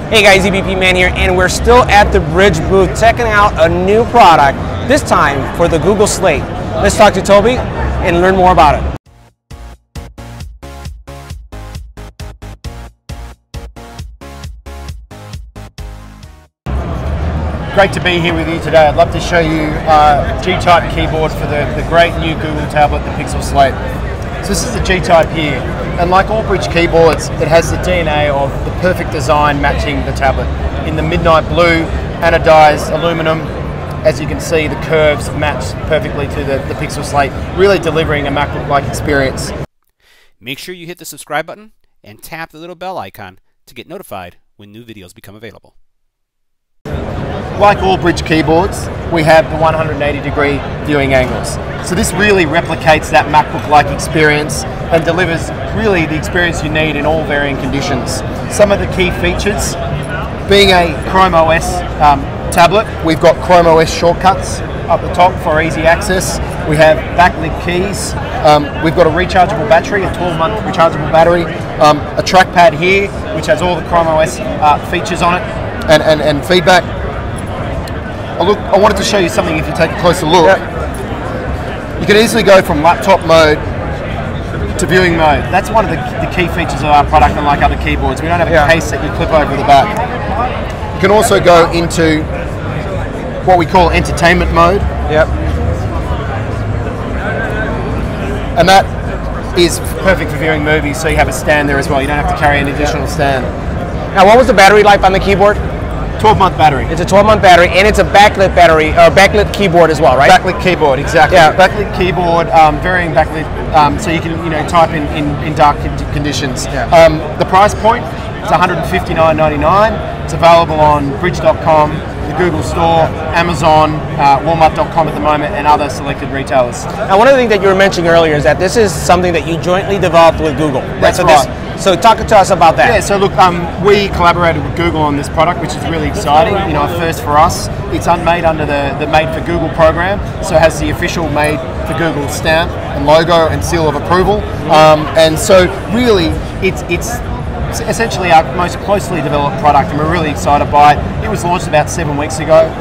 Hey guys, EBPMAN here, and we're still at the Brydge booth checking out a new product, this time for the Google Slate. Let's talk to Toby and learn more about it. Great to be here with you today. I'd love to show you GType keyboard for the great new Google tablet, the Pixel Slate. So this is the GType here, and like all Brydge keyboards, it has the DNA of the perfect design matching the tablet. In the midnight blue, anodized aluminum, as you can see, the curves match perfectly to the Pixel Slate, really delivering a MacBook-like experience. Make sure you hit the subscribe button and tap the little bell icon to get notified when new videos become available. Like all Brydge keyboards, we have the 180-degree viewing angles. So this really replicates that MacBook-like experience and delivers really the experience you need in all varying conditions. Some of the key features, being a Chrome OS tablet, we've got Chrome OS shortcuts up the top for easy access. We have backlit keys. We've got a rechargeable battery, a 12-month rechargeable battery, a trackpad here, which has all the Chrome OS features on it and feedback. Look, I wanted to show you something if you take a closer look. Yep. You can easily go from laptop mode to viewing mode. That's one of the key features of our product, unlike other keyboards. We don't have a case that you clip over the back. You can also go into what we call entertainment mode. Yep. And that is perfect for viewing movies, so you have a stand there as well. You don't have to carry an additional stand. Now, what was the battery life on the keyboard? 12-month battery. It's a 12-month battery, and it's a backlit battery, or backlit keyboard as well, right? Backlit keyboard, exactly. Yeah. Backlit keyboard, varying backlit, so you can type in dark conditions. Yeah. The price point is $159.99. It's available on Brydge.com, the Google Store, Amazon, Walmart.com at the moment, and other selected retailers. Now, one of the things that you were mentioning earlier is that this is something that you jointly developed with Google. That's right. So talk to us about that. Yeah, so look, we collaborated with Google on this product, which is really exciting. You know, a first for us. It's made under the Made for Google program, so it has the official Made for Google stamp and logo and seal of approval. And so really, it's essentially our most closely developed product, and we're really excited by it. It was launched about 7 weeks ago.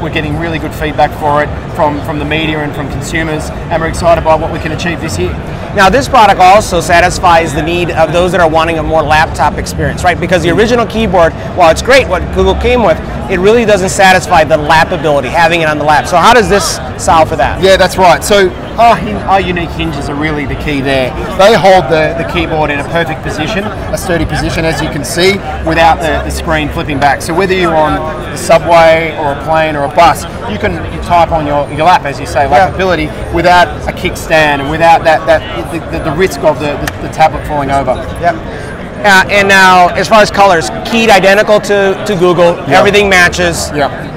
We're getting really good feedback for it from the media and from consumers, and we're excited by what we can achieve this year. Now, this product also satisfies the need of those that are wanting a more laptop experience, right? Because the original keyboard, while it's great what Google came with, it really doesn't satisfy the lap ability, having it on the lap. So how does this solve for that? Yeah, that's right. So our unique hinges are really the key there. They hold the keyboard in a perfect position, a sturdy position, as you can see, without the screen flipping back. So whether you're on the subway or a plane or a bus, you can type on your lap, as you say, lap ability, without a kickstand and without the risk of the tablet falling over. Yep. And now, as far as colors, keyed identical to Google, everything matches. Yeah.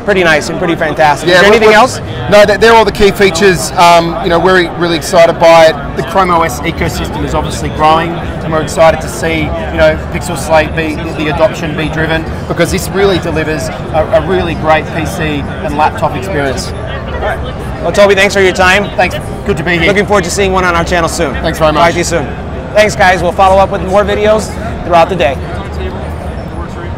Pretty nice and pretty fantastic. Yeah, is there anything else? No, they're all the key features. You know, we're really excited by it. The Chrome OS ecosystem is obviously growing, and we're excited to see, you know, Pixel Slate the adoption be driven, because this really delivers a really great PC and laptop experience. All right. Well, Toby, thanks for your time. Thanks. Good to be here. Looking forward to seeing one on our channel soon. Thanks very much. Talk to you soon. Thanks, guys. We'll follow up with more videos throughout the day.